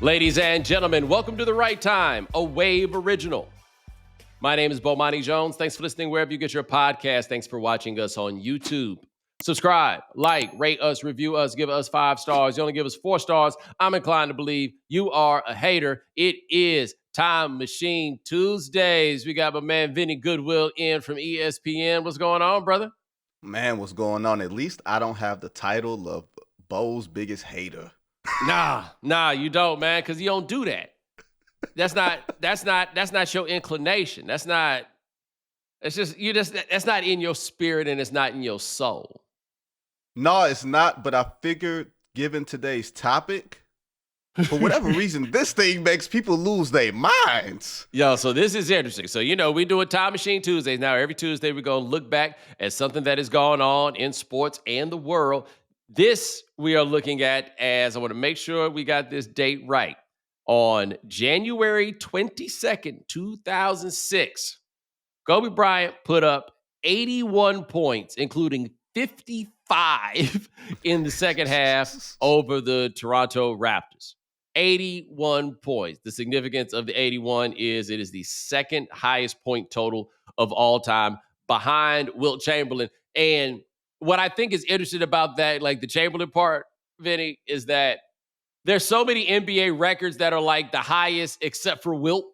Ladies and gentlemen, welcome to The Right Time, a Wave original. My name is Bomani Jones. Thanks for listening wherever you get your podcast. Thanks for watching us on YouTube. Subscribe, like, rate us, review us, give us 5 stars. You only give us 4 stars. I'm inclined to believe you are a hater. It is Time Machine Tuesdays. We got my man Vinnie Goodwill in from ESPN. What's going on, brother? Man, what's going on? At least I don't have the title of Bo's biggest hater. Nah, you don't, man, because you don't do that. That's not your inclination. That's not in your spirit and it's not in your soul. No, it's not, but I figured given today's topic, for whatever reason, this thing makes people lose their minds. Yo, so this is interesting. So, we do a Time Machine Tuesdays. Now, every Tuesday, we're going to look back at something that has gone on in sports and the world. This we are looking at as, I want to make sure we got this date right, on January 22nd, 2006. Kobe Bryant put up 81 points, including 55 in the second half over the Toronto Raptors. 81 points. The significance of the 81 is it is the second highest point total of all time behind Wilt Chamberlain. And what I think is interesting about that, like the Chamberlain part, Vinny, is that there's so many NBA records that are like the highest except for Wilt,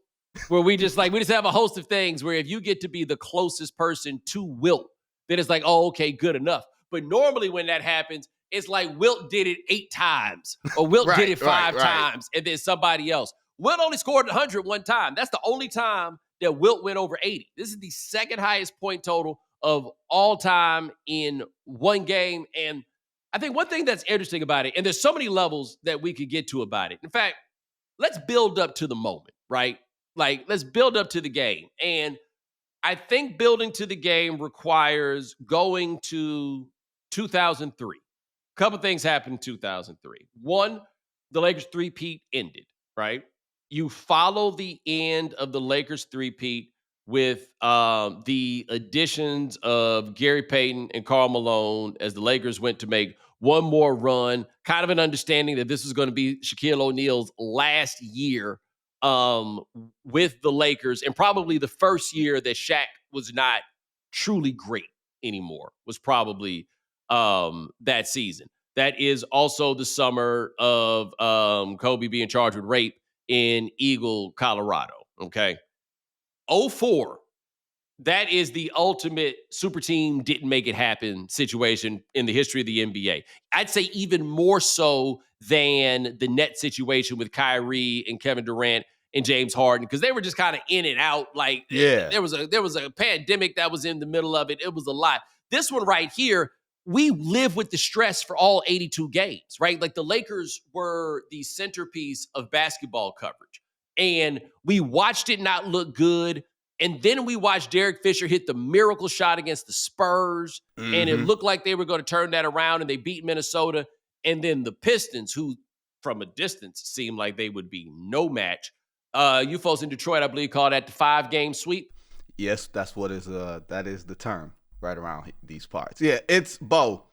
where we just have a host of things where if you get to be the closest person to Wilt, then it's like, oh, okay, good enough. But normally when that happens, it's like Wilt did it 8 times or Wilt did it 5 times and then somebody else. Wilt only scored 100 one time. That's the only time that Wilt went over 80. This is the second highest point total of all time in one game. And I think one thing that's interesting about it, and there's so many levels that we could get to about it. In fact, let's build up to the moment, right? Like, let's build up to the game. And I think building to the game requires going to 2003. A couple things happened in 2003. One, the Lakers three-peat ended, right? You follow the end of the Lakers three-peat with the additions of Gary Payton and Karl Malone as the Lakers went to make one more run, kind of an understanding that this was going to be Shaquille O'Neal's last year with the Lakers, and probably the first year that Shaq was not truly great anymore, was probably that season. That is also the summer of Kobe being charged with rape in Eagle, Colorado, okay? 04, that is the ultimate super team didn't make it happen situation in the history of the NBA. I'd say even more so than the net situation with Kyrie and Kevin Durant and James Harden, because they were just kind of in and out. Like, there was a pandemic that was in the middle of it. It was a lot. This one right here, we live with the stress for all 82 games, right? Like, the Lakers were the centerpiece of basketball coverage. And we watched it not look good. And then we watched Derek Fisher hit the miracle shot against the Spurs. Mm-hmm. And it looked like they were going to turn that around, and they beat Minnesota. And then the Pistons, who from a distance seemed like they would be no match. You folks in Detroit, I believe, call that the 5-game sweep. Yes, that is the term right around these parts. Yeah, it's Bo.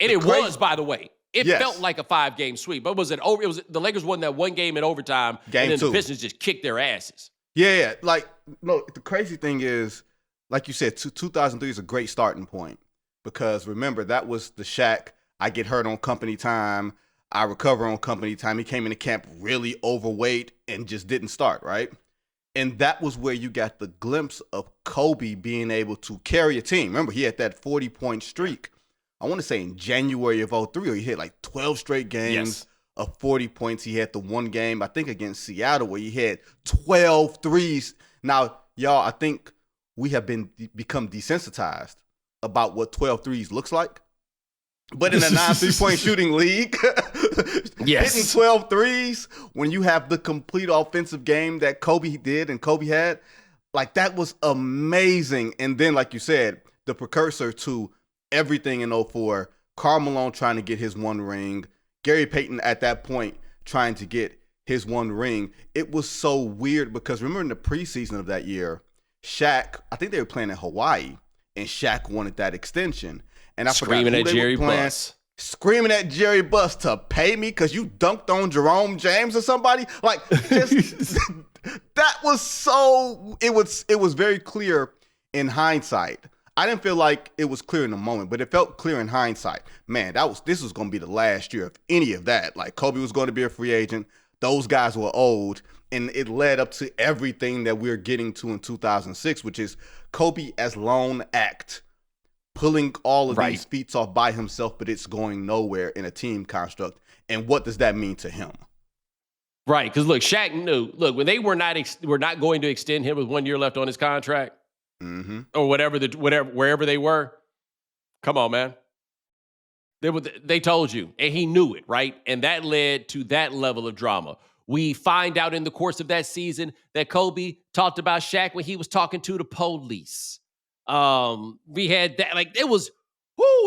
And it was, by the way. It felt like a 5-game sweep, but was it over? It was the Lakers won that one game in overtime, and then the Pistons just kicked their asses. Yeah. Like, no, the crazy thing is, like you said, 2003 is a great starting point because remember that was the Shaq. I get hurt on company time. I recover on company time. He came into camp really overweight and just didn't start, right? And that was where you got the glimpse of Kobe being able to carry a team. Remember, he had that 40-point streak. I want to say in January of 03, or he hit like 12 straight games of 40 points. He had the one game, I think, against Seattle where he had 12 threes. Now, y'all, I think we have become desensitized about what 12 threes looks like. But in a non-3-point shooting league, hitting 12 threes when you have the complete offensive game that Kobe did and Kobe had, like, that was amazing. And then, like you said, the precursor to everything in 04, Karl Malone trying to get his one ring, Gary Payton at that point trying to get his one ring. It was so weird because remember in the preseason of that year, Shaq, I think they were playing in Hawaii, and Shaq wanted that extension. And I screaming forgot who at they Jerry were playing. Buss. screaming at Jerry Buss to pay me because you dunked on Jerome James or somebody. Like, just that was so. It was very clear in hindsight. I didn't feel like it was clear in the moment, but it felt clear in hindsight. Man, this was going to be the last year of any of that. Like, Kobe was going to be a free agent. Those guys were old, and it led up to everything that we're getting to in 2006, which is Kobe as lone act, pulling all of these feats off by himself, but it's going nowhere in a team construct. And what does that mean to him? Right, because look, Shaq knew. Look, when they were not going to extend him with 1 year left on his contract, or wherever they were. Come on, man. They told you, and he knew it, right? And that led to that level of drama. We find out in the course of that season that Kobe talked about Shaq when he was talking to the police. We had that, like, it was,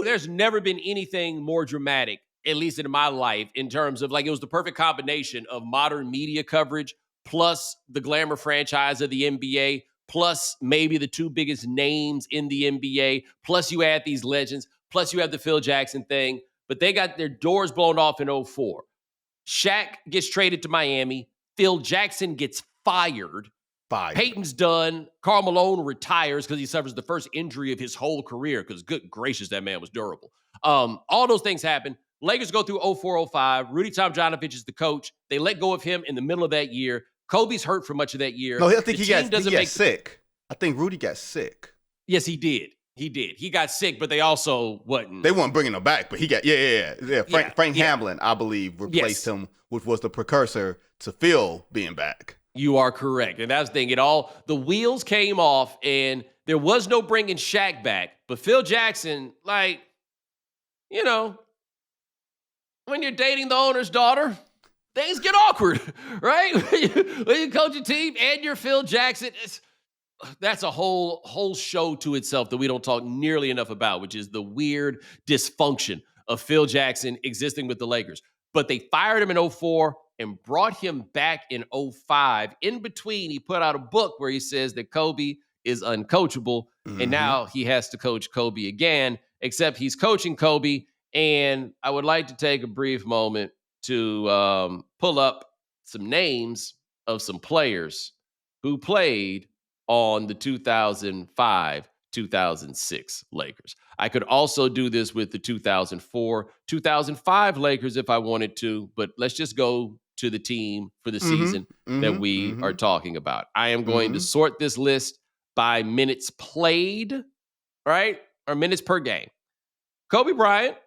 there's never been anything more dramatic, at least in my life, in terms of, like, it was the perfect combination of modern media coverage plus the glamour franchise of the NBA, plus maybe the two biggest names in the NBA, plus you add these legends, plus you have the Phil Jackson thing, but they got their doors blown off in 2004. Shaq gets traded to Miami. Phil Jackson gets fired. Peyton's done. Karl Malone retires because he suffers the first injury of his whole career because, good gracious, that man was durable. All those things happen. Lakers go through 2004-05. Rudy Tomjanovich is the coach. They let go of him in the middle of that year. Kobe's hurt for much of that year. No, I think he got sick. I think Rudy got sick. Yes, he did. He got sick, but they also wasn't. They weren't bringing him back, but he got, Frank Hamblin, I believe, replaced him, which was the precursor to Phil being back. You are correct. And that's the thing. The wheels came off, and there was no bringing Shaq back. But Phil Jackson, like, when you're dating the owner's daughter, things get awkward, right? When you coach a team and you're Phil Jackson, that's a whole show to itself that we don't talk nearly enough about, which is the weird dysfunction of Phil Jackson existing with the Lakers. But they fired him in 2004 and brought him back in 2005. In between, he put out a book where he says that Kobe is uncoachable, and now he has to coach Kobe again, except he's coaching Kobe. And I would like to take a brief moment to pull up some names of some players who played on the 2005-2006 Lakers. I could also do this with the 2004-2005 Lakers if I wanted to, but let's just go to the team for the season that we are talking about. I am going to sort this list by minutes played, right? Or minutes per game. Kobe Bryant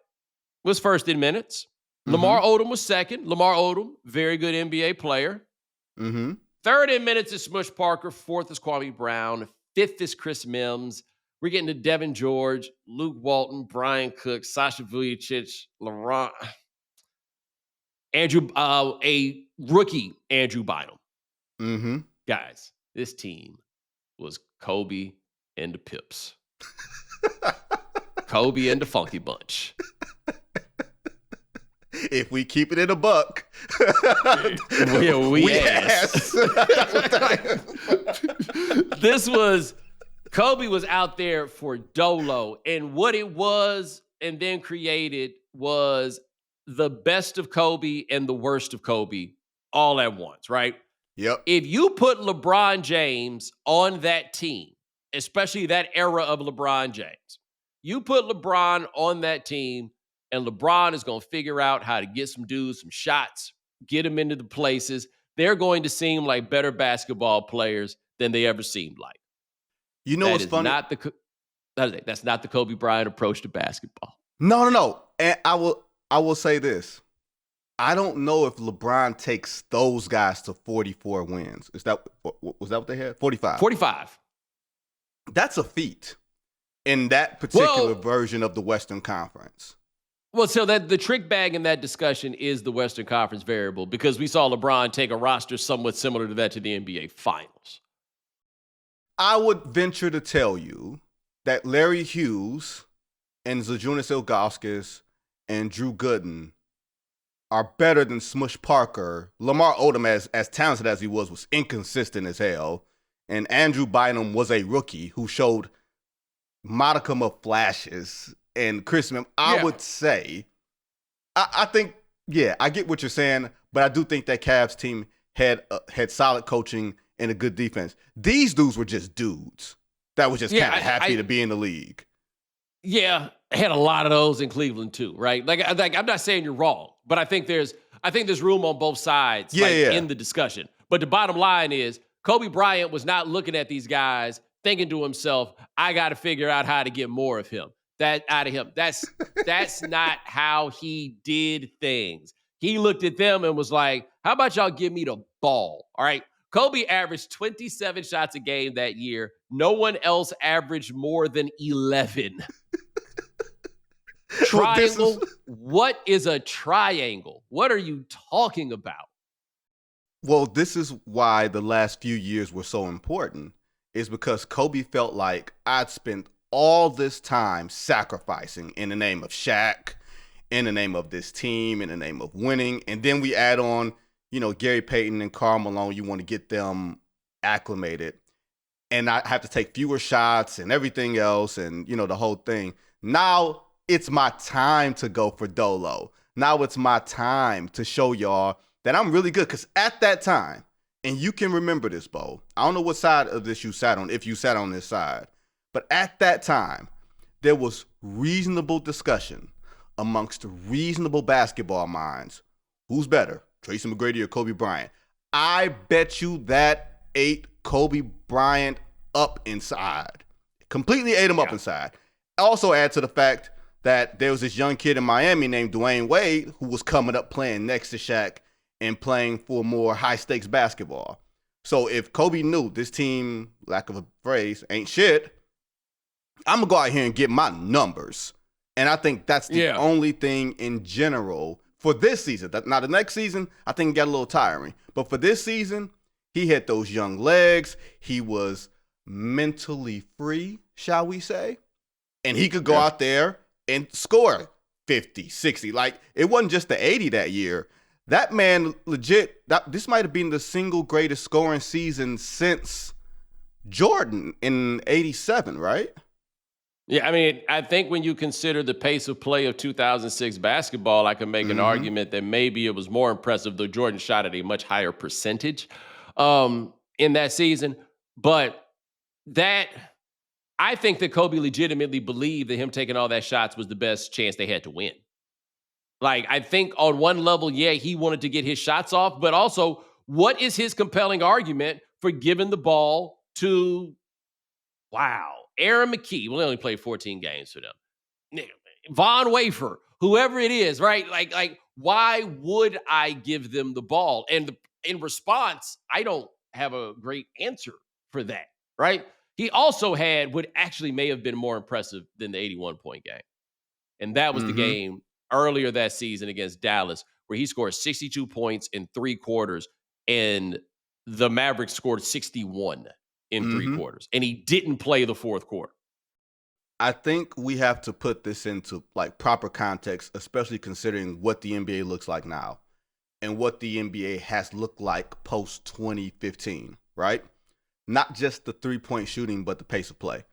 was first in minutes. Lamar Odom was second. Lamar Odom, very good NBA player. Third in minutes is Smush Parker. Fourth is Kwame Brown. Fifth is Chris Mims. We're getting to Devin George, Luke Walton, Brian Cook, Sasha Vujacic, Laurent, a rookie Andrew Bynum. Guys, this team was Kobe and the Pips. Kobe and the Funky Bunch. If we keep it in a buck, yes. Kobe was out there for Dolo, and what it was and then created was the best of Kobe and the worst of Kobe all at once, right? Yep. If you put LeBron James on that team, especially that era of LeBron James, you put LeBron on that team, and LeBron is going to figure out how to get some dudes some shots, get them into the places. They're going to seem like better basketball players than they ever seemed like. You know what's funny? That's not the Kobe Bryant approach to basketball. No. And I will say this. I don't know if LeBron takes those guys to 44 wins. Was that what they had? 45. 45. That's a feat in that particular version of the Western Conference. Well, so that the trick bag in that discussion is the Western Conference variable, because we saw LeBron take a roster somewhat similar to that to the NBA Finals. I would venture to tell you that Larry Hughes and Zydrunas Ilgauskas and Drew Gooden are better than Smush Parker. Lamar Odom, as talented as he was inconsistent as hell. And Andrew Bynum was a rookie who showed modicum of flashes. And Chris Mims, I would say I think, yeah, I get what you're saying, but I do think that Cavs team had solid coaching and a good defense. These dudes were just dudes that was just kind of happy to be in the league. Yeah, had a lot of those in Cleveland too, right? Like I'm not saying you're wrong, but I think there's room on both sides in the discussion. But the bottom line is Kobe Bryant was not looking at these guys thinking to himself, I got to figure out how to get more of him. Out of him. That's not how he did things. He looked at them and was like, how about y'all give me the ball? All right. Kobe averaged 27 shots a game that year. No one else averaged more than 11. Triangle? What is a triangle? What are you talking about? Well, this is why the last few years were so important, is because Kobe felt like I'd spent all this time sacrificing in the name of Shaq, in the name of this team, in the name of winning. And then we add on, Gary Payton and Karl Malone, you want to get them acclimated. And I have to take fewer shots and everything else and, the whole thing. Now it's my time to go for Dolo. Now it's my time to show y'all that I'm really good. Because at that time, and you can remember this, Bo, I don't know what side of this you sat on, if you sat on this side, but at that time, there was reasonable discussion amongst reasonable basketball minds. Who's better, Tracy McGrady or Kobe Bryant? I bet you that ate Kobe Bryant up inside. Completely ate him up inside. Also add to the fact that there was this young kid in Miami named Dwayne Wade who was coming up playing next to Shaq and playing for more high-stakes basketball. So if Kobe knew this team, lack of a phrase, ain't shit, I'm going to go out here and get my numbers. And I think that's the only thing in general for this season. Now, the next season, I think it got a little tiring. But for this season, he had those young legs. He was mentally free, shall we say. And he could go out there and score 50, 60. Like, it wasn't just the 80 that year. That man, legit, this might have been the single greatest scoring season since Jordan in 87, right? Yeah, I mean, I think when you consider the pace of play of 2006 basketball, I can make an argument that maybe it was more impressive, though Jordan shot at a much higher percentage in that season. But I think that Kobe legitimately believed that him taking all that shots was the best chance they had to win. Like, I think on one level, he wanted to get his shots off, but also, what is his compelling argument for giving the ball to, Aaron McKee? Well, they only played 14 games for them. Von Wafer, whoever it is, right? Like, why would I give them the ball? And in response, I don't have a great answer for that, right? He also had what actually may have been more impressive than the 81-point game. And that was the game earlier that season against Dallas, where he scored 62 points in 3 quarters, and the Mavericks scored 61 in 3 quarters, and he didn't play the 4th quarter. I think we have to put this into proper context, especially considering what the NBA looks like now and what the NBA has looked like post 2015, right? Not just the 3-point shooting, but the pace of play.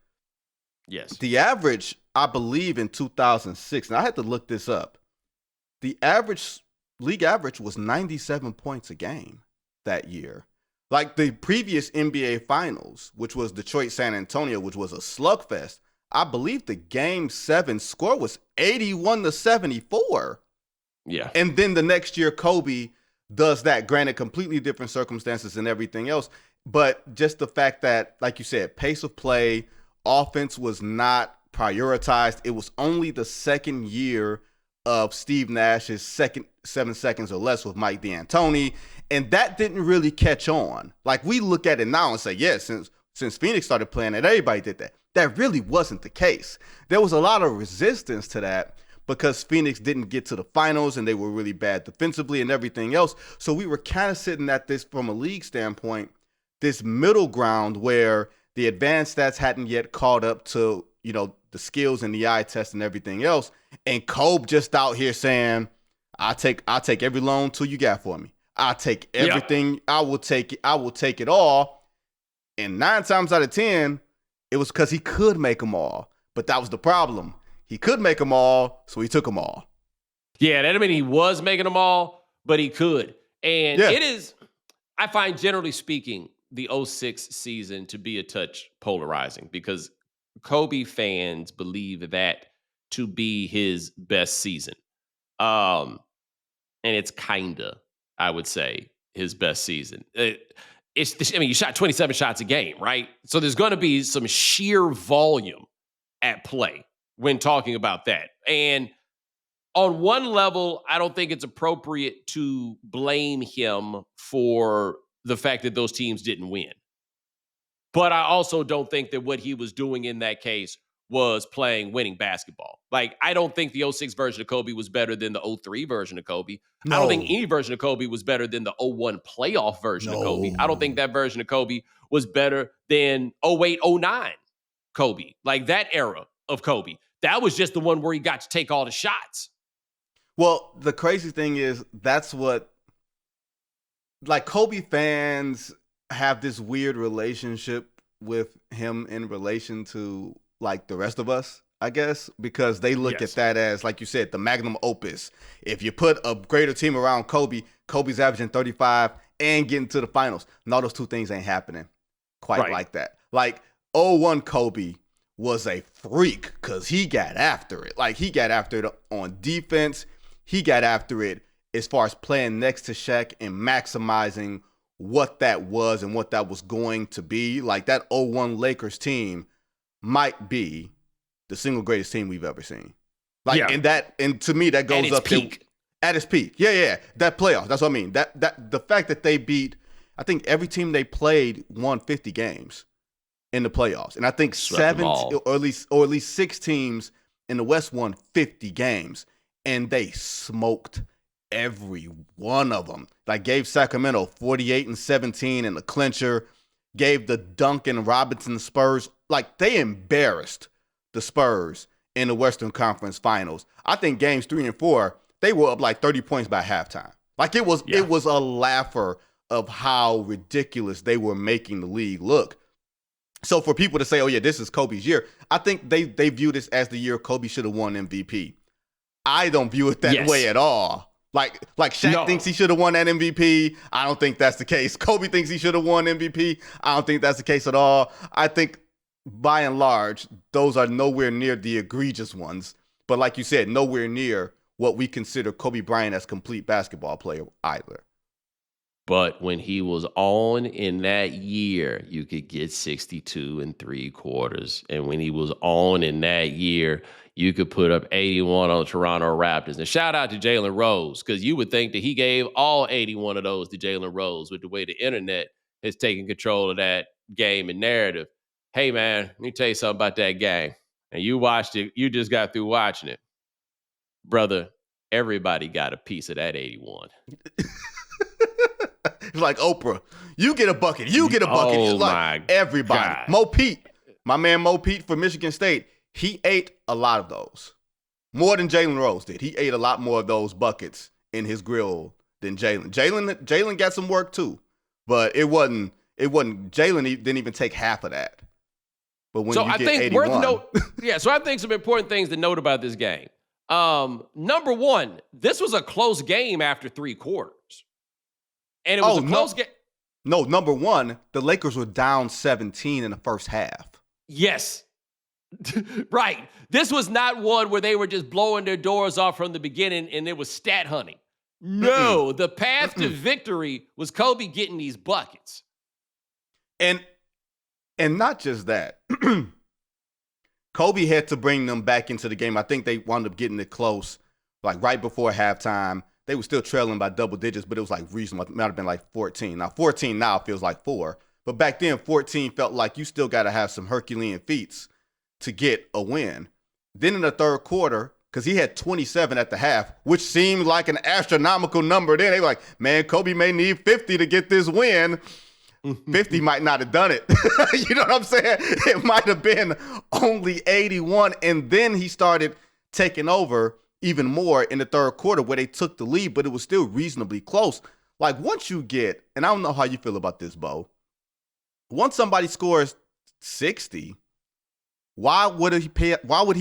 Yes. The average, I believe in 2006, and I had to look this up, the league average was 97 points a game that year. Like the previous NBA Finals, which was Detroit-San Antonio, which was a slugfest, I believe the Game 7 score was 81-74. Yeah. And then the next year, Kobe does that, granted completely different circumstances and everything else. But just the fact that, like you said, pace of play, offense was not prioritized. It was only the second year of Steve Nash's second 7 seconds or less with Mike D'Antoni. And that didn't really catch on. Like, we look at it now and say, yes, since Phoenix started playing it, everybody did that. That really wasn't the case. There was a lot of resistance to that because Phoenix didn't get to the finals and they were really bad defensively and everything else. So we were kind of sitting at this, from a league standpoint, this middle ground where the advanced stats hadn't yet caught up to, the skills and the eye test and everything else. And Kobe just out here saying, I'll take every loan tool you got for me. I'll take everything. Yep. I will take it all. And 9 times out of 10, it was because he could make them all. But that was the problem. He could make them all, so he took them all. Yeah, that mean he was making them all, but he could. And Yeah. it is, I find generally speaking, the '06 season to be a touch polarizing because Kobe fans believe that to be his best season. Um, and it's kinda, I would say, his best season. I mean, you shot 27 shots a game, right? So there's going to be some sheer volume at play when talking about that. And on one level, I don't think it's appropriate to blame him for the fact that those teams didn't win. But I also don't think that what he was doing in that case was playing winning basketball. Like, I don't think the '06 version of Kobe was better than the '03 version of Kobe. I don't think No. any version of Kobe was better than the '01 playoff version of Kobe. I don't think No. that version of Kobe was better than '08, '09 Kobe. Like, that era of Kobe. That was just the one where he got to take all the shots. Well, the crazy thing is that's what, like, Kobe fans have this weird relationship with him in relation to like the rest of us, I guess, because they look Yes. at that as, like you said, the magnum opus. If you put a greater team around Kobe, Kobe's averaging 35 and getting to the finals. No, those two things ain't happening quite Right. like that. Like, '01 Kobe was a freak because he got after it. Like, he got after it on defense. He got after it as far as playing next to Shaq and maximizing what that was and what that was going to be. Like, that '01 Lakers team might be the single greatest team we've ever seen. Like, Yeah. and to me, that goes At its up there peak. at its peak. Yeah. That playoff. That's what I mean. That the fact that they beat, I think every team they played won 50 games in the playoffs. And I think Swept them 7 all. or at least 6 teams in the West won 50 games. And they smoked every one of them. Like, gave Sacramento 48-17 in the clincher, gave the Duncan Robinson Spurs, like, they embarrassed the Spurs in the Western Conference Finals. I think games 3 and 4, they were up like 30 points by halftime. Like, it was a laugher of how ridiculous they were making the league look. So for people to say, oh yeah, this is Kobe's year, I think they view this as the year Kobe should have won MVP. I don't view it that way at all. Like Shaq thinks he should have won that MVP. I don't think that's the case. Kobe thinks he should have won MVP. I don't think that's the case at all. I think by and large, those are nowhere near the egregious ones. But like you said, nowhere near what we consider Kobe Bryant as complete basketball player either. But when he was on in that year, you could get 62 3/4. And when he was on in that year, you could put up 81 on the Toronto Raptors. And shout out to Jalen Rose, because you would think that he gave all 81 of those to Jalen Rose with the way the internet has taken control of that game and narrative. Hey, man, let me tell you something about that game. And you watched it. You just got through watching it. Brother, everybody got a piece of that 81. It's like Oprah. You get a bucket. You get a bucket. Oh, It's like my everybody. God. Mo Pete, my man Mo Pete from Michigan State, he ate a lot of those. More than Jalen Rose did. He ate a lot more of those buckets in his grill than Jalen. Jalen got some work too, but it wasn't Jalen didn't even take half of that. But when So you I get think 81, worth note. Yeah, so I think some important things to note about this game. Number one, this was a close game after 3 quarters. And it was a close game. No, number one, the Lakers were down 17 in the first half. Yes. Right. This was not one where they were just blowing their doors off from the beginning and it was stat hunting. No, the path to victory was Kobe getting these buckets. And not just that. Kobe had to bring them back into the game. I think they wound up getting it close, like right before halftime. They were still trailing by double digits, but it was like reasonable. It might have been like 14. Now, 14 now feels like 4. But back then, 14 felt like you still got to have some Herculean feats to get a win. Then in the third quarter, because he had 27 at the half, which seemed like an astronomical number then. They were like, man, Kobe may need 50 to get this win. 50 might not have done it. You know what I'm saying? It might have been only 81. And then he started taking over even more in the third quarter where they took the lead, but it was still reasonably close. Like, once you get, and I don't know how you feel about this, Bo, once somebody scores 60, why would he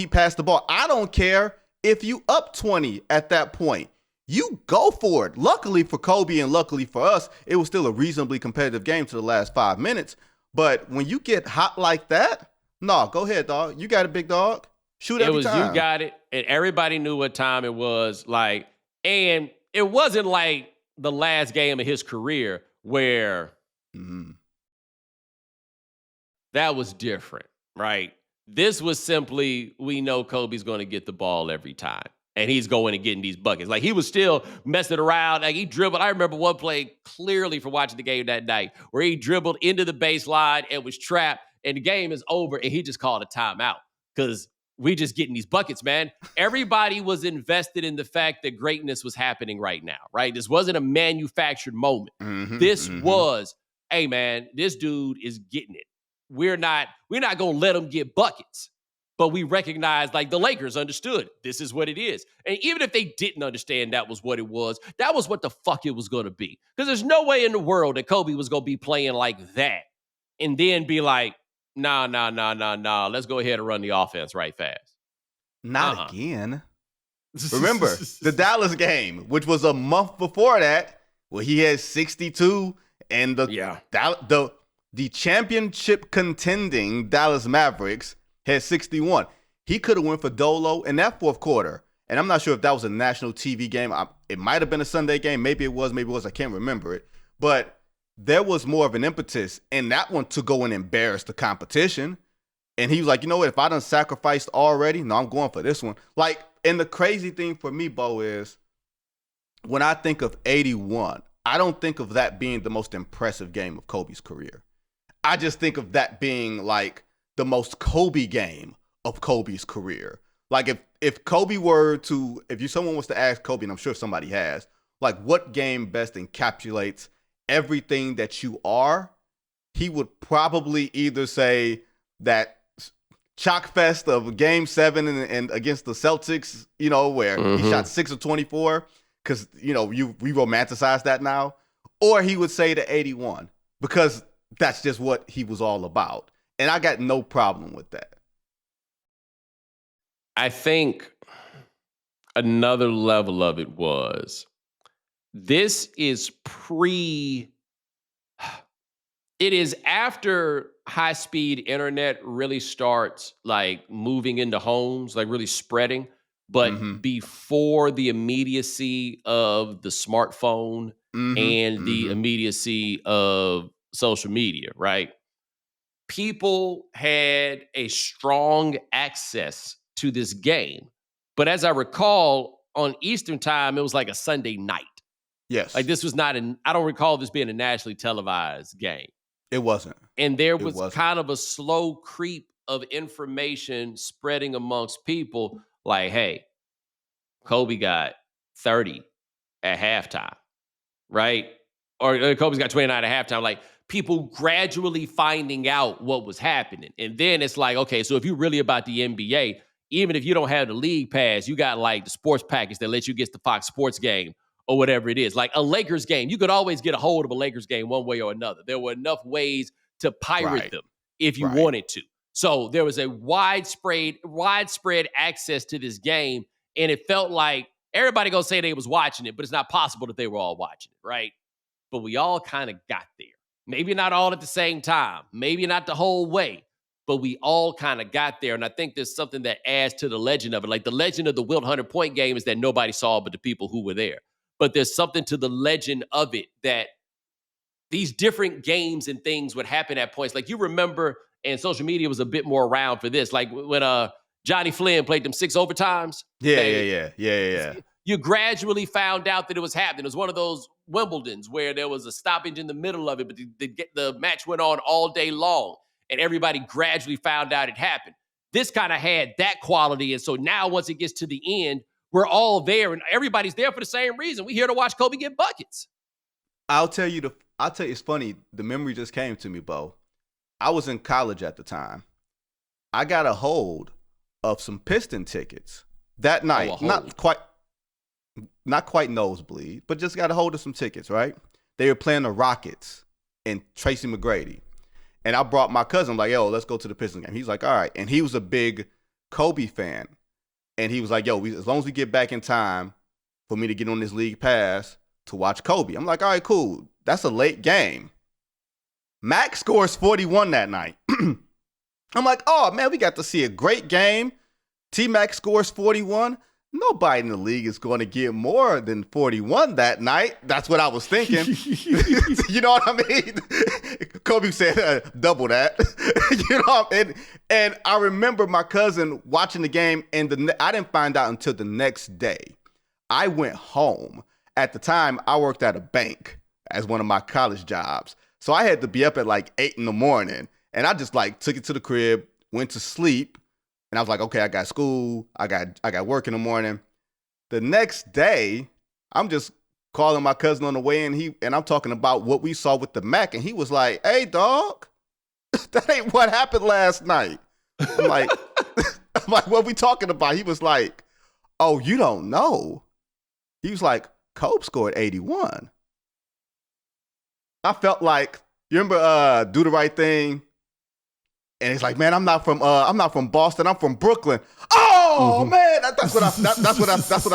pass the ball? I don't care If you up 20 at that point, you go for it. Luckily for Kobe and luckily for us, it was still a reasonably competitive game to the last 5 minutes. But when you get hot like that, no, go ahead, dog. You got it, big dog. Shoot It every was time. you got it, and everybody knew what time it was. Like, and it wasn't like the last game of his career where that was different, right? This was simply, we know Kobe's going to get the ball every time, and he's going and getting these buckets. Like, he was still messing around. Like, he dribbled. I remember one play clearly from watching the game that night where he dribbled into the baseline and was trapped, and the game is over, and he just called a timeout because we just getting these buckets, man. Everybody was invested in the fact that greatness was happening right now, right? This wasn't a manufactured moment. This was, hey, man, this dude is getting it. We're not going to let him get buckets. But we recognize, like, the Lakers understood this is what it is. And even if they didn't understand that was what it was, that was what the fuck it was going to be. Because there's no way in the world that Kobe was going to be playing like that and then be like, nah. Let's go ahead and run the offense right fast. Not again. Remember, the Dallas game, which was a month before that, where he had 62 and the championship contending Dallas Mavericks had 61. He could have went for Dolo in that fourth quarter. And I'm not sure if that was a national TV game. It might have been a Sunday game. Maybe it was. I can't remember it. But there was more of an impetus in that one to go and embarrass the competition. And he was like, you know what? If I done sacrificed already, no, I'm going for this one. Like, and the crazy thing for me, Bo, is when I think of 81, I don't think of that being the most impressive game of Kobe's career. I just think of that being like the most Kobe game of Kobe's career. Like if someone was to ask Kobe, and I'm sure somebody has, like, what game best encapsulates everything that you are, he would probably either say that chalk fest of Game 7 and against the Celtics, where he shot 6 of 24, because we romanticize that now, or he would say the 81 because that's just what he was all about, and I got no problem with that. I think another level of it was, this is it is after high-speed internet really starts, like, moving into homes, like really spreading, but before the immediacy of the smartphone and the immediacy of social media, right? People had a strong access to this game. But as I recall, on Eastern time, it was like a Sunday night. Yes. Like, this was not I don't recall this being a nationally televised game. It wasn't. And there was kind of a slow creep of information spreading amongst people like, hey, Kobe got 30 at halftime, right? Or Kobe's got 29 at halftime. Like, people gradually finding out what was happening. And then it's like, okay, so if you're really about the NBA, even if you don't have the league pass, you got like the sports package that lets you get the Fox Sports game or whatever it is. Like a Lakers game, you could always get a hold of a Lakers game one way or another. There were enough ways to pirate them if you wanted to. So there was a widespread access to this game, and it felt like everybody gonna say they was watching it, but it's not possible that they were all watching it, right? But we all kind of got there. Maybe not all at the same time, maybe not the whole way, but we all kind of got there. And I think there's something that adds to the legend of it. Like, the legend of the Wilt 100-point game is that nobody saw but the people who were there. But there's something to the legend of it, that these different games and things would happen at points. Like, you remember, and social media was a bit more around for this, like when Johnny Flynn played them 6 overtimes. Yeah. You gradually found out that it was happening. It was one of those Wimbledons where there was a stoppage in the middle of it, but the match went on all day long, and everybody gradually found out it happened. This kind of had that quality, and so now once it gets to the end, we're all there, and everybody's there for the same reason. We're here to watch Kobe get buckets. I'll tell you, it's funny. The memory just came to me, Bo. I was in college at the time. I got a hold of some Piston tickets that night. Not quite nosebleed, but just got a hold of some tickets, right? They were playing the Rockets and Tracy McGrady. And I brought my cousin, like, yo, let's go to the Pistons game. He's like, all right. And he was a big Kobe fan. And he was like, yo, as long as we get back in time for me to get on this league pass to watch Kobe. I'm like, all right, cool. That's a late game. Max scores 41 that night. I'm like, oh, man, we got to see a great game. T-Mac scores 41. Nobody in the league is going to get more than 41 that night. That's what I was thinking. You know what I mean? Kobe said, double that. You know, and I remember my cousin watching the game, and I didn't find out until the next day. I went home. At the time, I worked at a bank as one of my college jobs. So I had to be up at like 8 in the morning. And I just like took it to the crib, went to sleep. And I was like, okay, I got school. I got work in the morning. The next day, I'm just calling my cousin on the way, and I'm talking about what we saw with the Mac. And he was like, hey, dog, that ain't what happened last night. I'm like, what we talking about? He was like, oh, you don't know. He was like, Kobe scored 81. I felt like, you remember Do the Right Thing? And he's like, man, I'm not from Boston. I'm from Brooklyn. Oh man, that's what I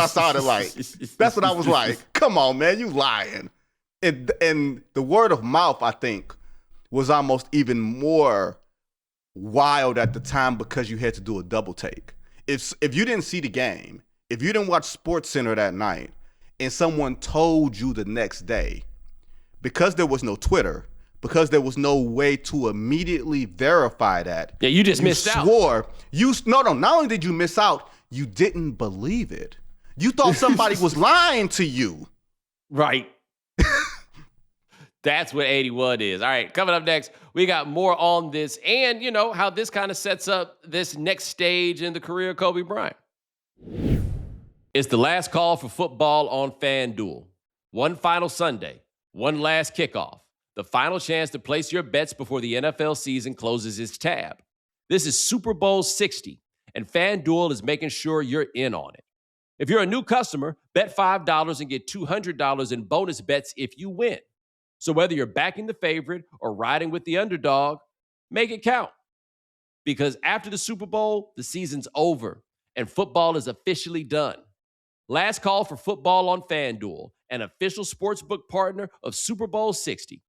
sounded like. That's what I was like. Come on, man, you lying. And the word of mouth, I think, was almost even more wild at the time because you had to do a double take. If you didn't see the game, if you didn't watch Sports Center that night, and someone told you the next day, because there was no Twitter, because there was no way to immediately verify that. Yeah, you just missed out. Not only did you miss out, you didn't believe it. You thought somebody was lying to you. Right. That's what 81 is. All right, coming up next, we got more on this and, you know, how this kind of sets up this next stage in the career of Kobe Bryant. It's the last call for football on FanDuel. One final Sunday, one last kickoff. The final chance to place your bets before the NFL season closes its tab. This is Super Bowl 60, and FanDuel is making sure you're in on it. If you're a new customer, bet $5 and get $200 in bonus bets if you win. So whether you're backing the favorite or riding with the underdog, make it count. Because after the Super Bowl, the season's over, and football is officially done. Last call for football on FanDuel, an official sportsbook partner of Super Bowl 60.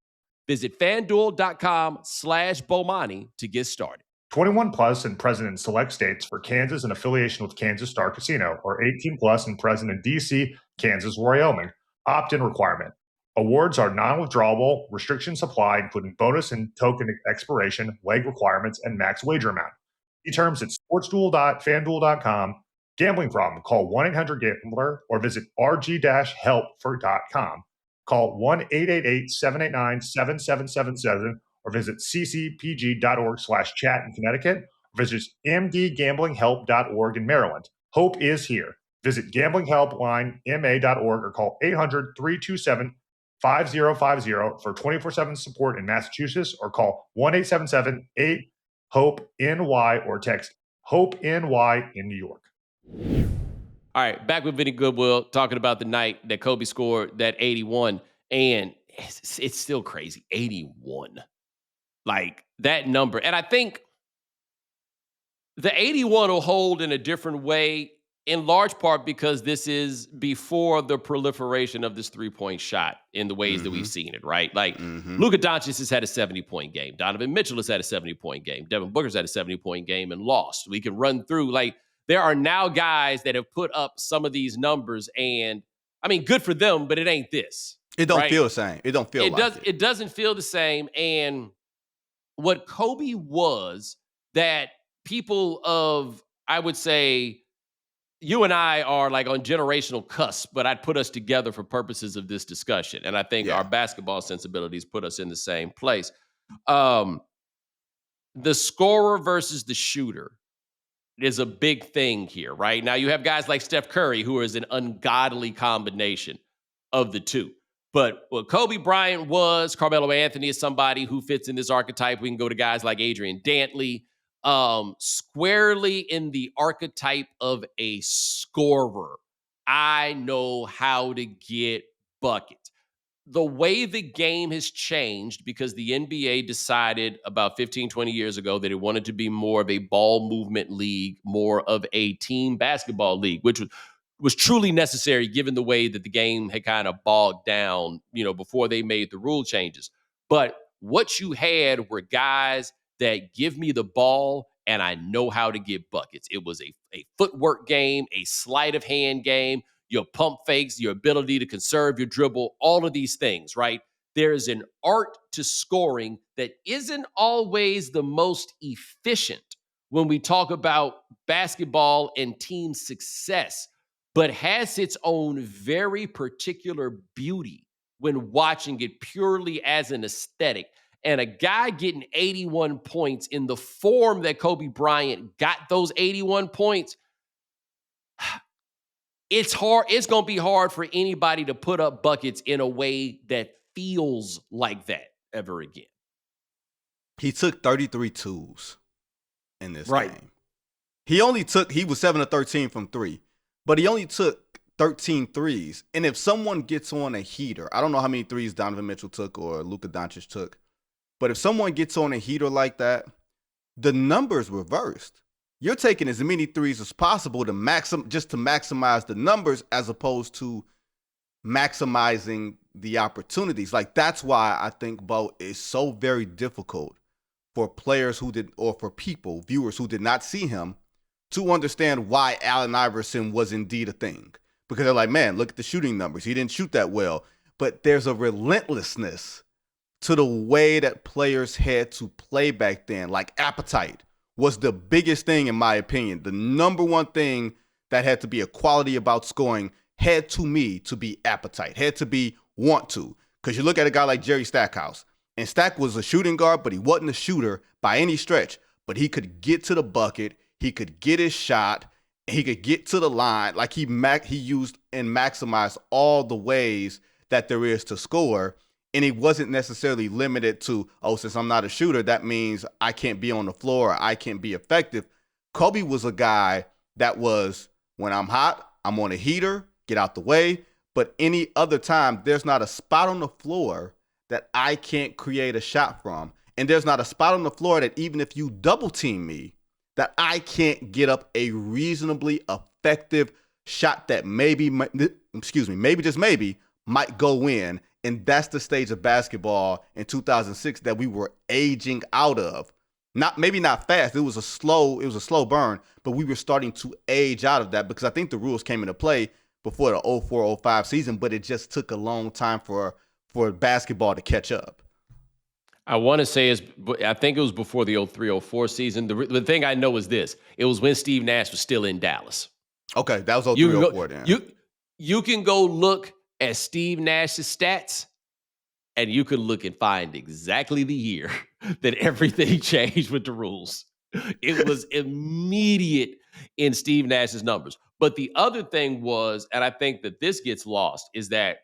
Visit FanDuel.com/Bomani to get started. 21 plus and present in select states for Kansas in affiliation with Kansas Star Casino, or 18 plus and present in D.C., Kansas, Wyoming. Opt-in requirement. Awards are non-withdrawable. Restrictions apply, including bonus and token expiration, leg requirements, and max wager amount. See terms at sportsduel.fanduel.com. Gambling problem? Call 1-800-GAMBLER or visit rg-help.com. Call 1-888-789-7777 or visit ccpg.org/chat in Connecticut or visit mdgamblinghelp.org in Maryland. Hope is here. Visit gamblinghelplinema.org or call 800-327-5050 for 24/7 support in Massachusetts or call 1-877-8-HOPE-NY or text HOPE-NY in New York. All right, back with Vinnie Goodwill talking about the night that Kobe scored that 81, and it's still crazy, 81. Like, that number. And I think the 81 will hold in a different way, in large part because this is before the proliferation of this three-point shot in the ways that we've seen it, right? Like, Luka Doncic has had a 70-point game. Donovan Mitchell has had a 70-point game. Devin Booker's had a 70-point game and lost. We can run through, like, there are now guys that have put up some of these numbers, and I mean, good for them, but it ain't this. It don't feel the same. It don't feel It doesn't feel the same. And what Kobe was that people of, I would say, you and I are like on generational cusp, but I'd put us together for purposes of this discussion. And I think our basketball sensibilities put us in the same place. The scorer versus the shooter is a big thing here, right? Now you have guys like Steph Curry, who is an ungodly combination of the two. But what Kobe Bryant was, Carmelo Anthony is somebody who fits in this archetype. We can go to guys like Adrian Dantley, squarely in the archetype of a scorer. I know how to get buckets. the way the game has changed because the NBA decided about 15, 20 years ago that it wanted to be more of a ball movement league, more of a team basketball league, which was truly necessary given the way that the game had kind of bogged down, before they made the rule changes. But what you had were guys that give me the ball and I know how to get buckets. It was a footwork game, a sleight of hand game, your pump fakes, your ability to conserve your dribble, all of these things, right? There is an art to scoring that isn't always the most efficient when we talk about basketball and team success, but has its own very particular beauty when watching it purely as an aesthetic. And a guy getting 81 points in the form that Kobe Bryant got those 81 points, it's hard. It's going to be hard for anybody to put up buckets in a way that feels like that ever again. He took 33 twos in this Right. game. He was 7 of 13 from 3, but he only took 13 threes. And if someone gets on a heater, I don't know how many threes Donovan Mitchell took or Luka Doncic took, but if someone gets on a heater like that, the numbers reversed. You're taking as many threes as possible to maximize the numbers as opposed to maximizing the opportunities. Like, that's why I think, Bo, is so very difficult for players for people, viewers who did not see him, to understand why Allen Iverson was indeed a thing. Because they're like, man, look at the shooting numbers. He didn't shoot that well. But there's a relentlessness to the way that players had to play back then. Like, appetite was the biggest thing, in my opinion. The number one thing that had to be a quality about scoring had to be appetite, had to be want to. Because you look at a guy like Jerry Stackhouse, and Stack was a shooting guard, but he wasn't a shooter by any stretch. But he could get to the bucket, he could get his shot, he could get to the line. Like, he used and maximized all the ways that there is to score. And he wasn't necessarily limited to, since I'm not a shooter, that means I can't be on the floor, or I can't be effective. Kobe was a guy that was, when I'm hot, I'm on a heater, get out the way. But any other time, there's not a spot on the floor that I can't create a shot from. And there's not a spot on the floor that even if you double team me, that I can't get up a reasonably effective shot that maybe just maybe might go in. And that's the stage of basketball in 2006 that we were aging out of. Maybe not fast. It was a slow burn, but we were starting to age out of that because I think the rules came into play before the 04-05 season, but it just took a long time for basketball to catch up. I want to say I think it was before the 03-04 season. The thing I know is this. It was when Steve Nash was still in Dallas. Okay, that was 03-04 then. You can go look at Steve Nash's stats, and you can look and find exactly the year that everything changed with the rules. It was immediate in Steve Nash's numbers. But the other thing was, and I think that this gets lost, is that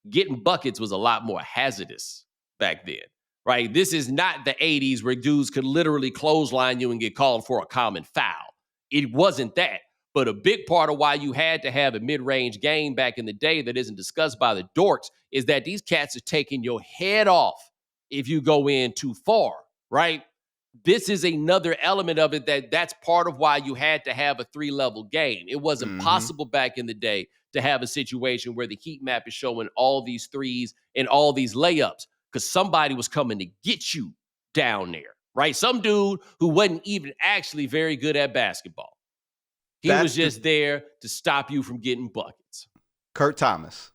getting buckets was a lot more hazardous back then, right? This is not the 80s where dudes could literally clothesline you and get called for a common foul. It wasn't that. But a big part of why you had to have a mid-range game back in the day that isn't discussed by the dorks is that these cats are taking your head off if you go in too far, right? This is another element of it that's part of why you had to have a 3-level game. It wasn't possible back in the day to have a situation where the heat map is showing all these threes and all these layups because somebody was coming to get you down there, right? Some dude who wasn't even actually very good at basketball. He was just there to stop you from getting buckets. Kurt Thomas.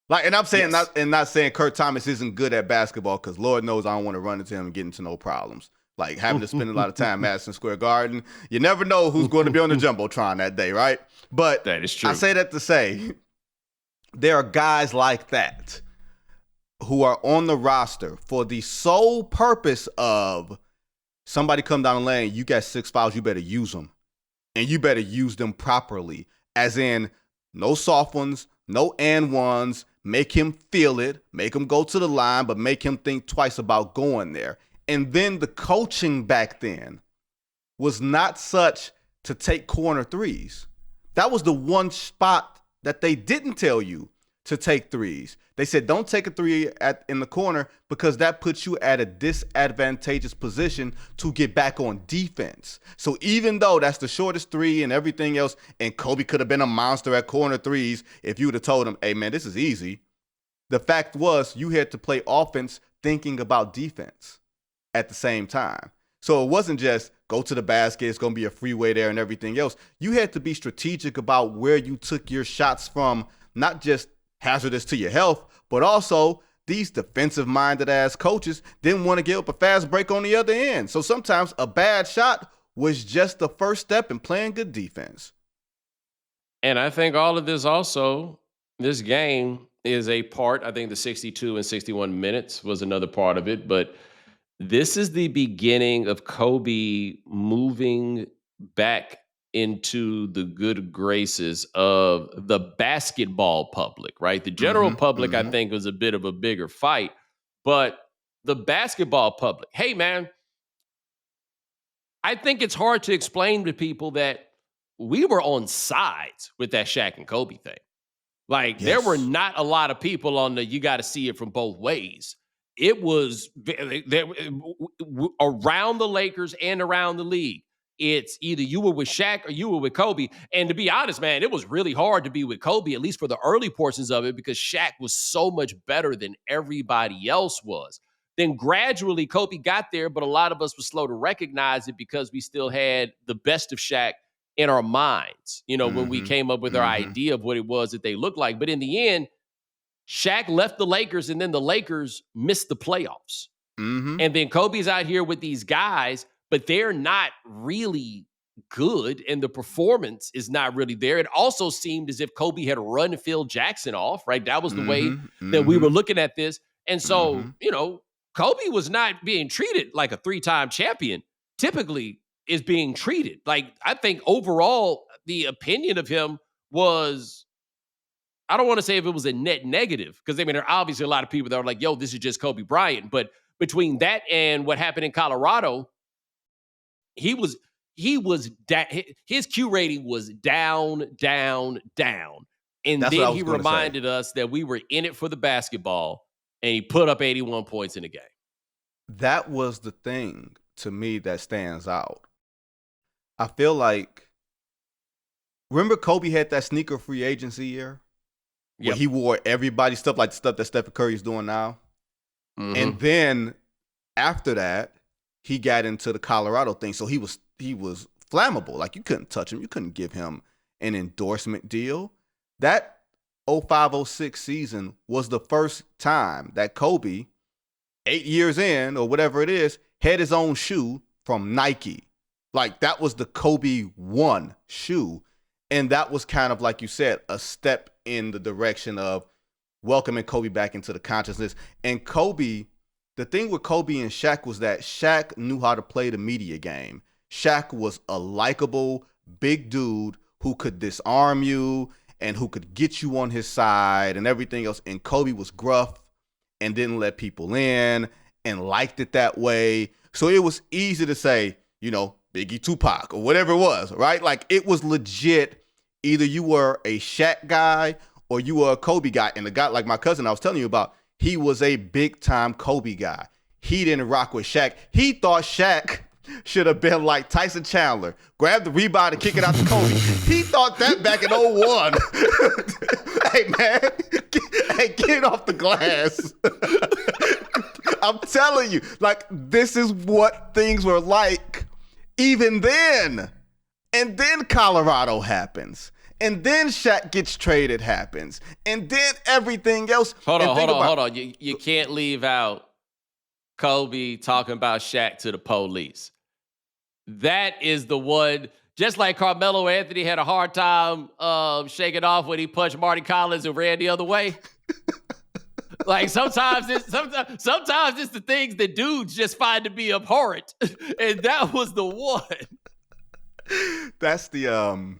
And I'm saying not saying Kurt Thomas isn't good at basketball because Lord knows I don't want to run into him and get into no problems. Like having to spend a lot of time at Madison Square Garden. You never know who's going to be on the Jumbotron that day, right? But that is true. I say that to say there are guys like that who are on the roster for the sole purpose of somebody come down the lane, you got 6 fouls, you better use them. And you better use them properly, as in no soft ones, no and ones, make him feel it, make him go to the line, but make him think twice about going there. And then the coaching back then was not such to take corner threes. That was the one spot that they didn't tell you to take threes. They said, don't take a three in the corner because that puts you at a disadvantageous position to get back on defense. So even though that's the shortest three and everything else, and Kobe could have been a monster at corner threes if you would have told him, hey, man, this is easy. The fact was you had to play offense thinking about defense at the same time. So it wasn't just go to the basket, it's going to be a freeway there and everything else. You had to be strategic about where you took your shots from, not just hazardous to your health, but also these defensive-minded ass coaches didn't want to give up a fast break on the other end. So sometimes a bad shot was just the first step in playing good defense. And I think all of this also, this game is a part, I think the 62 and 61 minutes was another part of it, but this is the beginning of Kobe moving back into the good graces of the basketball public, right? The general public, I think, was a bit of a bigger fight, but the basketball public, hey, man, I think it's hard to explain to people that we were on sides with that Shaq and Kobe thing. Like, there were not a lot of people on the you got to see it from both ways. It was around the Lakers and around the league. It's either you were with Shaq or you were with Kobe. And to be honest, man, it was really hard to be with Kobe, at least for the early portions of it, because Shaq was so much better than everybody else was. Then gradually Kobe got there, but a lot of us were slow to recognize it because we still had the best of Shaq in our minds, when we came up with our idea of what it was that they looked like. But in the end, Shaq left the Lakers, and then the Lakers missed the playoffs. And then Kobe's out here with these guys, but they're not really good, and the performance is not really there. It also seemed as if Kobe had run Phil Jackson off, right? That was the way that we were looking at this. And so, Kobe was not being treated like a three-time champion typically is being treated. Like, I think overall, the opinion of him was, I don't want to say if it was a net negative, because there are obviously a lot of people that are like, yo, this is just Kobe Bryant. But between that and what happened in Colorado, his Q rating was down. And That's then he reminded us that we were in it for the basketball, and he put up 81 points in the game. That was the thing to me that stands out. I feel like, remember Kobe had that sneaker free agency year? Where he wore everybody's stuff, like the stuff that Stephen Curry's doing now. And then after that, he got into the Colorado thing. So he was flammable. Like, you couldn't touch him. You couldn't give him an endorsement deal. That 05-06 season was the first time that Kobe, 8 years in or whatever it is, had his own shoe from Nike. Like, that was the Kobe 1 shoe. And that was kind of, like you said, a step in the direction of welcoming Kobe back into the consciousness. And Kobe, the thing with Kobe and Shaq was that Shaq knew how to play the media game. Shaq was a likable, big dude who could disarm you and who could get you on his side and everything else. And Kobe was gruff and didn't let people in and liked it that way. So it was easy to say, Biggie Tupac or whatever it was, right? Like, it was legit. Either you were a Shaq guy or you were a Kobe guy. And the guy, like my cousin I was telling you about, he was a big-time Kobe guy. He didn't rock with Shaq. He thought Shaq should have been like Tyson Chandler. Grab the rebound and kick it out to Kobe. He thought that back in 01. Hey, man, get off the glass. I'm telling you, like, this is what things were like even then. And then Colorado happens. And then Shaq gets traded happens. And then everything else. Hold on. You can't leave out Kobe talking about Shaq to the police. That is the one, just like Carmelo Anthony had a hard time shaking off when he punched Marty Collins and ran the other way. Like, sometimes it's the things that dudes just find to be abhorrent. And that was the one. That's the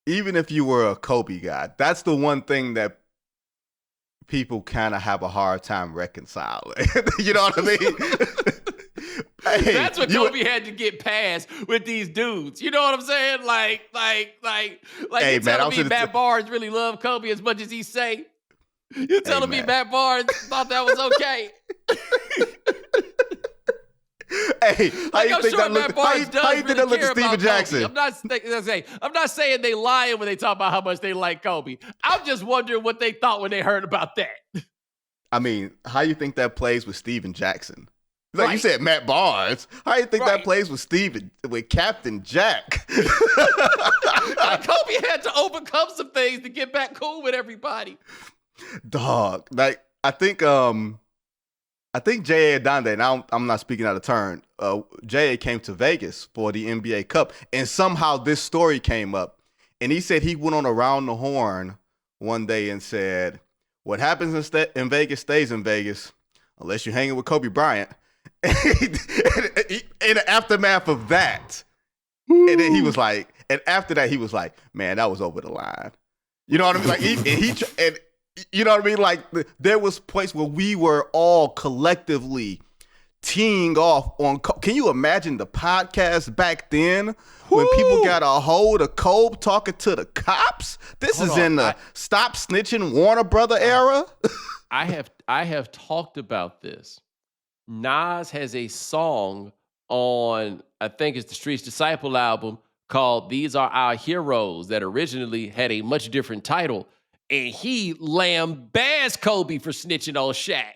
even if you were a Kobe guy, that's the one thing that people kind of have a hard time reconciling. You know what I mean? Hey, that's what Kobe had to get past with these dudes. You know what I'm saying? Like, hey, you're telling me Matt Barnes really loved Kobe as much as he say? You Hey, telling me man. Matt Barnes thought that was okay? Hey, how you I'm think sure that Matt looked? Barnes does How you think really that looked to care Steven about Jackson? Kobe. I'm not saying they lying when they talk about how much they like Kobe. I'm just wondering what they thought when they heard about that. I mean, how you think that plays with Steven Jackson? Like you Right. said, Matt Barnes. How you think that Right. plays with Captain Jack? Like Kobe had to overcome some things to get back cool with everybody. Dog. Like I think J.A. Adonde, and I'm not speaking out of turn. J.A. came to Vegas for the NBA Cup, and somehow this story came up. And he said he went on Around the Horn one day and said, "What happens in Vegas stays in Vegas, unless you're hanging with Kobe Bryant." In the aftermath of that, and then he was like, and after that, he was like, "Man, that was over the line." You know what I mean? Like and you know what I mean? Like there was points where we were all collectively teeing off on. Can you imagine the podcast back then when people got a hold of Kobe talking to the cops? This is in the Stop Snitching Warner Brother era. I have talked about this. Nas has a song on, I think it's the Streets Disciple album, called These Are Our Heroes, that originally had a much different title. And he lambasts Kobe for snitching on Shaq.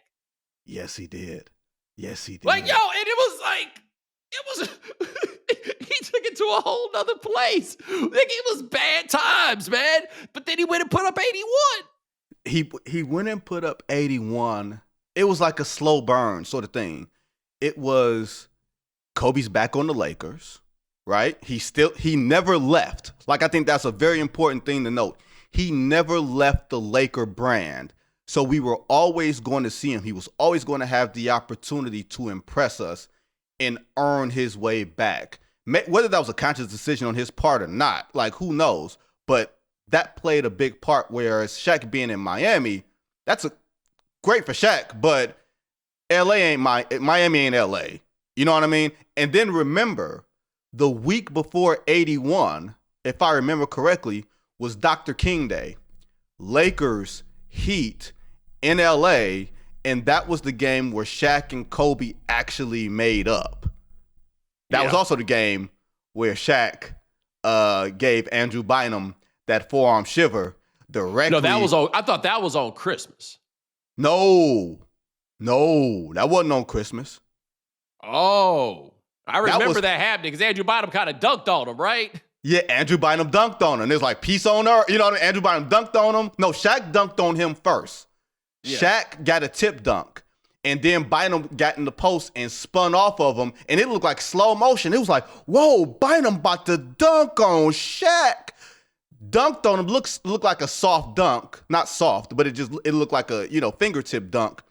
Yes, he did. Yes, he did. Like, yo, and it was he took it to a whole nother place. Like, it was bad times, man. But then he went and put up 81. He went and put up 81. It was like a slow burn sort of thing. It was Kobe's back on the Lakers, right? He never left. Like, I think that's a very important thing to note. He never left the Laker brand. So we were always going to see him. He was always going to have the opportunity to impress us and earn his way back. Whether that was a conscious decision on his part or not, like, who knows? But that played a big part, whereas Shaq being in Miami, that's great for Shaq, but Miami ain't LA. You know what I mean? And then remember, the week before 81, if I remember correctly, was Dr. King Day. Lakers, Heat in LA, and that was the game where Shaq and Kobe actually made up. That was also the game where Shaq gave Andrew Bynum that forearm shiver directly. No, I thought that was on Christmas. No, that wasn't on Christmas. Oh, I remember that happening because Andrew Bynum kind of dunked on him, right? Yeah, Andrew Bynum dunked on him. It was like peace on earth. You know what I mean? Andrew Bynum dunked on him. No, Shaq dunked on him first. Yeah. Shaq got a tip dunk. And then Bynum got in the post and spun off of him. And it looked like slow motion. It was like, whoa, Bynum about to dunk on Shaq. Dunked on him. Looked like a soft dunk. Not soft, but it looked like a, fingertip dunk.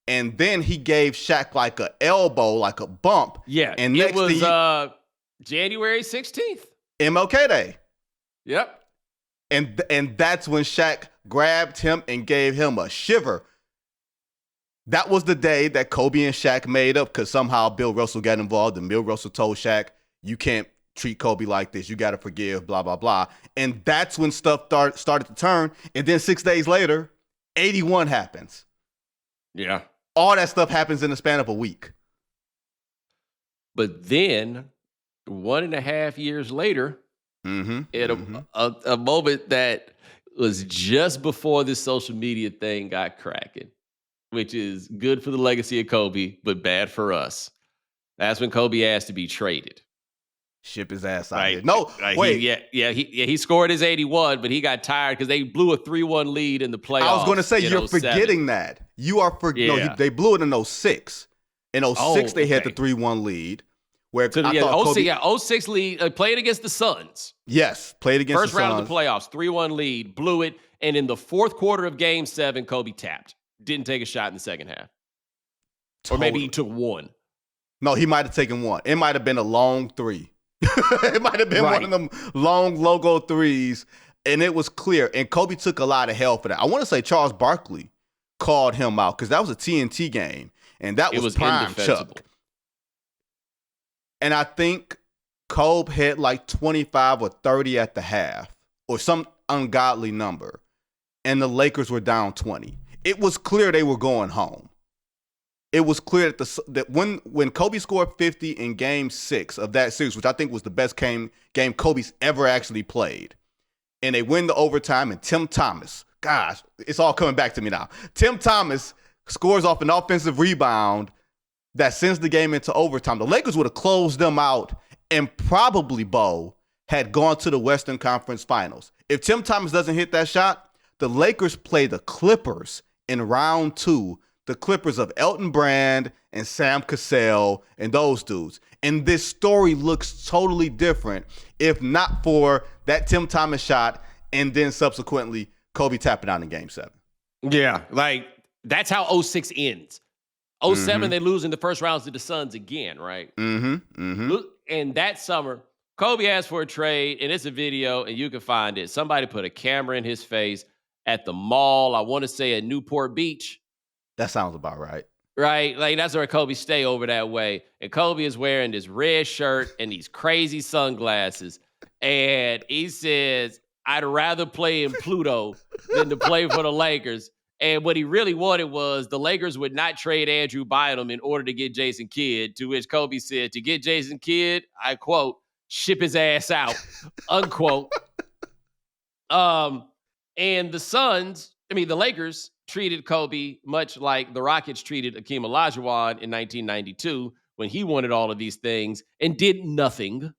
And then he gave Shaq like a elbow, like a bump. Yeah, and it was January 16th. MLK Day. Yep. And that's when Shaq grabbed him and gave him a shiver. That was the day that Kobe and Shaq made up because somehow Bill Russell got involved and Bill Russell told Shaq, you can't treat Kobe like this. You got to forgive, blah, blah, blah. And that's when stuff started to turn. And then 6 days later, 81 happens. Yeah. All that stuff happens in the span of a week. But then 1.5 years later, at a moment that was just before this social media thing got cracking, which is good for the legacy of Kobe, but bad for us. That's when Kobe asked to be traded. Ship his ass out here. No, wait. He scored his 81, but he got tired because they blew a 3-1 lead in the playoffs. I was going to say, you're 07. forgetting that. You are forgetting. No, they blew it in 06. In 06, they had the 3-1 lead. Where so, I thought Kobe, 06 lead, played against the Suns. Yes, played against First the Suns. round of the playoffs, 3-1 lead, blew it. And in the fourth quarter of Game 7, Kobe tapped. Didn't take a shot in the second half. Or maybe he took one. No, he might have taken one. It might have been a long three. It might have been one of them long logo threes. And it was clear. And Kobe took a lot of hell for that. I want to say Charles Barkley called him out because that was a TNT game. And that was prime Chuck. And I think Kobe had like 25 or 30 at the half or some ungodly number. And the Lakers were down 20. it was clear they were going home. It was clear that when Kobe scored 50 in Game 6 of that series, which I think was the best game Kobe's ever actually played, and they win the overtime, and Tim Thomas, gosh, it's all coming back to me now. Tim Thomas scores off an offensive rebound that sends the game into overtime. The Lakers would have closed them out and probably, Bo, had gone to the Western Conference Finals. If Tim Thomas doesn't hit that shot, the Lakers play the Clippers in round 2, the Clippers of Elton Brand and Sam Cassell and those dudes. And this story looks totally different if not for that Tim Thomas shot and then subsequently Kobe tapping out in Game 7. Yeah, like that's how 06 ends. 07, they lose in the first rounds to the Suns again, right? And that summer, Kobe asked for a trade, and it's a video, and you can find it. Somebody put a camera in his face at the mall, I want to say at Newport Beach. That sounds about right. Right? Like, that's where Kobe stay over that way. And Kobe is wearing this red shirt and these crazy sunglasses. And he says, I'd rather play in Pluto than to play for the Lakers. And what he really wanted was the Lakers would not trade Andrew Bynum in order to get Jason Kidd, to which Kobe said, to get Jason Kidd, I quote, ship his ass out, unquote. And the Lakers treated Kobe much like the Rockets treated Akeem Olajuwon in 1992 when he wanted all of these things and did nothing.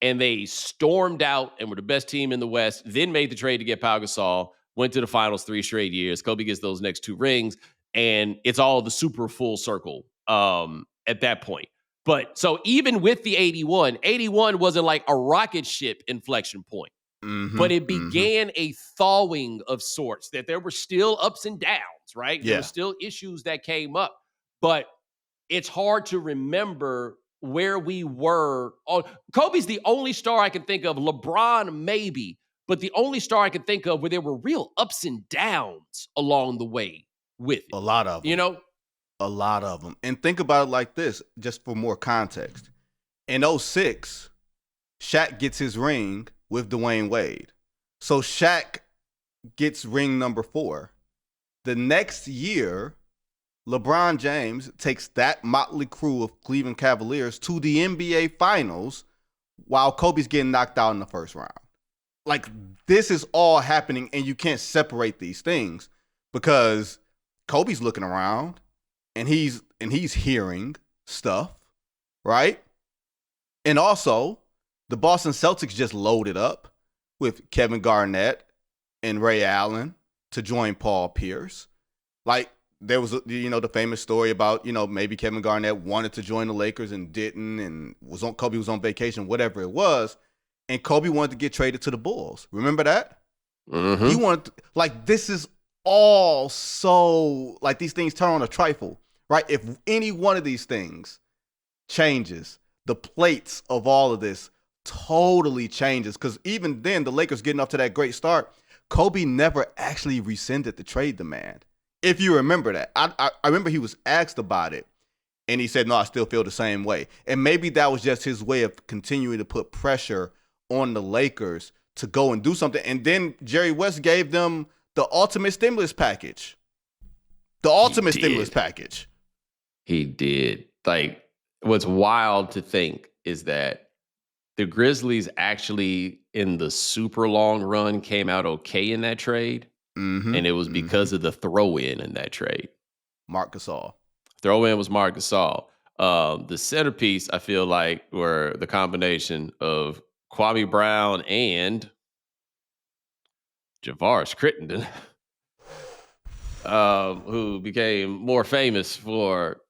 And they stormed out and were the best team in the West, then made the trade to get Pau Gasol, went to the finals 3 straight years. Kobe gets those next 2 rings, and it's all the super full circle at that point. But so even with the 81 wasn't like a rocket ship inflection point. But it began a thawing of sorts, that there were still ups and downs, right? Yeah. There were still issues that came up. But it's hard to remember where we were. Kobe's the only star I can think of. LeBron, maybe. But the only star I can think of where there were real ups and downs along the way with it. A lot of them. You know? A lot of them. And think about it like this, just for more context. In 06, Shaq gets his ring with Dwayne Wade. So Shaq gets ring number 4. The next year, LeBron James takes that motley crew of Cleveland Cavaliers to the NBA Finals while Kobe's getting knocked out in the first round. Like, this is all happening, and you can't separate these things because Kobe's looking around and he's hearing stuff, right? And also, the Boston Celtics just loaded up with Kevin Garnett and Ray Allen to join Paul Pierce. Like, there was, the famous story about, maybe Kevin Garnett wanted to join the Lakers and didn't, and Kobe was on vacation, whatever it was. And Kobe wanted to get traded to the Bulls. Remember that? He wanted this is all so, these things turn on a trifle, right? If any one of these things changes, the plates of all of this totally changes. Because even then, the Lakers getting off to that great start, Kobe never actually rescinded the trade demand. If you remember that. I remember he was asked about it, and he said, no, I still feel the same way. And maybe that was just his way of continuing to put pressure on the Lakers to go and do something. And then Jerry West gave them the ultimate stimulus package. He did. Like, what's wild to think is that the Grizzlies actually, in the super long run, came out okay in that trade. And it was because of the throw-in in that trade. Marc Gasol. Throw-in was Marc Gasol. The centerpiece, I feel like, were the combination of Kwame Brown and Javaris Crittenden, who became more famous for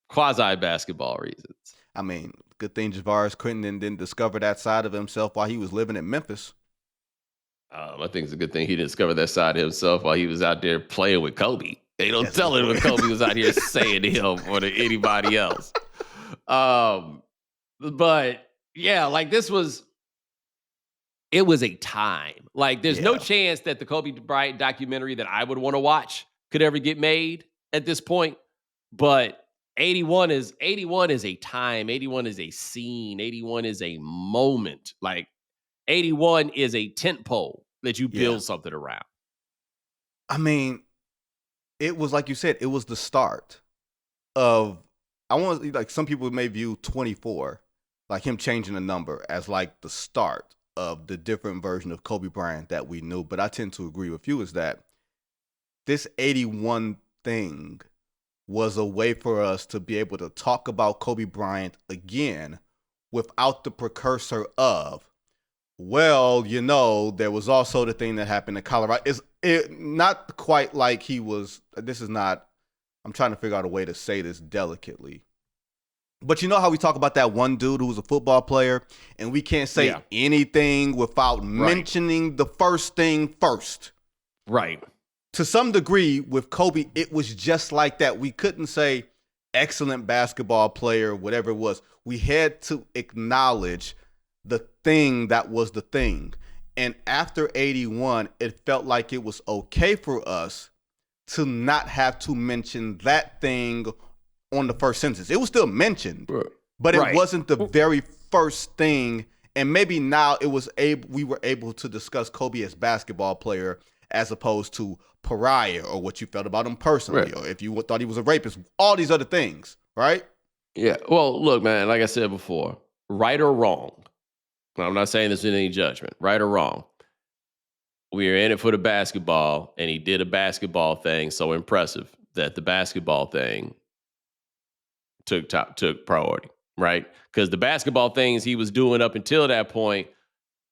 quasi-basketball reasons. I mean, good thing Javaris Crittenden didn't discover that side of himself while he was living in Memphis. I think it's a good thing he didn't discover that side of himself while he was out there playing with Kobe. They don't tell him what Kobe was out here saying to him or to anybody else. But yeah, it was a time. Like, there's no chance that the Kobe Bryant documentary that I would want to watch could ever get made at this point. But 81 is a time. 81 is a scene. 81 is a moment. Like, 81 is a tent pole that you build something around. I mean, it was like you said, it was the start of, I want, like, some people may view 24, like him changing the number, as like the start of the different version of Kobe Bryant that we knew. But I tend to agree with you, is that this 81 thing was a way for us to be able to talk about Kobe Bryant again without the precursor of, well, there was also the thing that happened in Colorado. It's not quite like he was, this is not, I'm trying to figure out a way to say this delicately. But you know how we talk about that one dude who was a football player, and we can't say anything without mentioning the first thing first. Right. To some degree, with Kobe, it was just like that. We couldn't say excellent basketball player, whatever it was. We had to acknowledge the thing that was the thing. And after 81, it felt like it was okay for us to not have to mention that thing on the first sentence. It was still mentioned, but it wasn't the very first thing. And maybe now we were able to discuss Kobe as basketball player as opposed to pariah, or what you felt about him personally, or if you thought he was a rapist, all these other things, right? Yeah. Well, look, man, like I said before, right or wrong, I'm not saying this in any judgment, right or wrong, we are in it for the basketball, and he did a basketball thing so impressive that the basketball thing took priority, right? Because the basketball things he was doing up until that point,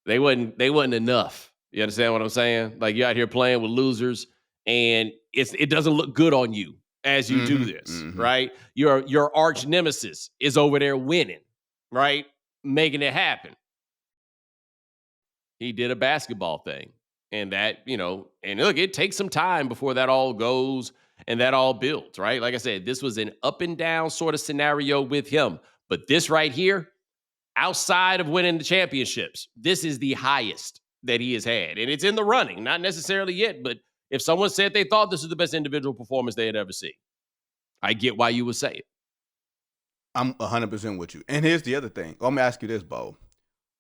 they wasn't enough. You understand what I'm saying? Like, you're out here playing with losers, and it doesn't look good on you as you do this, right? Your arch nemesis is over there winning, right? Making it happen. He did a basketball thing. And that, and look, it takes some time before that all goes and that all builds, right? Like I said, this was an up and down sort of scenario with him. But this right here, outside of winning the championships, this is the highest that he has had. And it's in the running, not necessarily yet, but if someone said they thought this was the best individual performance they had ever seen, I get why you would say it. I'm 100% with you. And here's the other thing. Let me ask you this, Bo.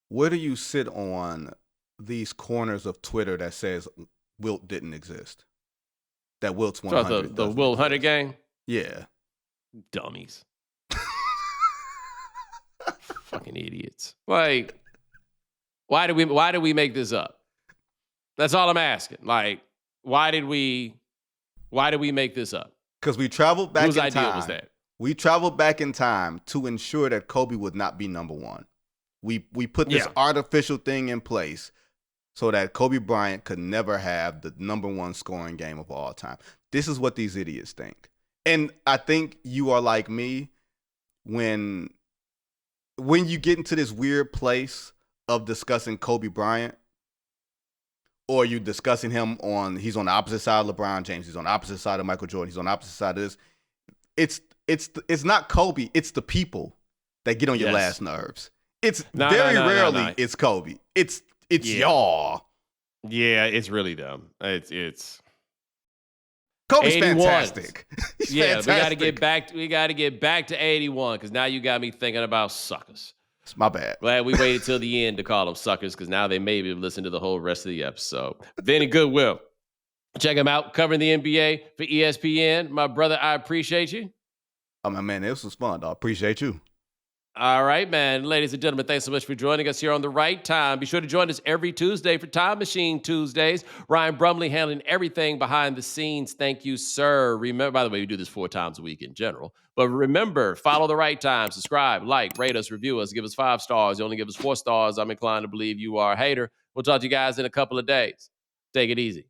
Where do you sit on these corners of Twitter that says Wilt didn't exist? That Wilt's 100. The Wilt Hunter game? Yeah. Dummies. Fucking idiots. Like, why did we make this up? That's all I'm asking. Like, why did we make this up? Because we traveled back in time. Whose idea was that? We traveled back in time to ensure that Kobe would not be number one. We put this artificial thing in place so that Kobe Bryant could never have the number one scoring game of all time. This is what these idiots think. And I think you are like me when you get into this weird place of discussing Kobe Bryant, or you discussing him he's on the opposite side of LeBron James, he's on the opposite side of Michael Jordan, he's on the opposite side of this. It's not Kobe, it's the people that get on your last nerves. It's very rarely it's Kobe. It's y'all. Yeah, it's really dumb. It's Kobe's fantastic. He's fantastic. We got to get back to 81, because now you got me thinking about suckers. It's my bad. Glad we waited till the end to call them suckers, because now they maybe listen to the whole rest of the episode. Vinnie Goodwill, check him out, covering the NBA for ESPN. My brother, I appreciate you. Oh, my man, this was fun, dog. Appreciate you. All right, man. Ladies and gentlemen, thanks so much for joining us here on The Right Time. Be sure to join us every Tuesday for Time Machine Tuesdays. Ryan Brumley handling everything behind the scenes. Thank you, sir. Remember, by the way, we do this 4 times a week in general. But remember, follow The Right Time. Subscribe, like, rate us, review us, give us 5 stars. You only give us 4 stars, I'm inclined to believe you are a hater. We'll talk to you guys in a couple of days. Take it easy.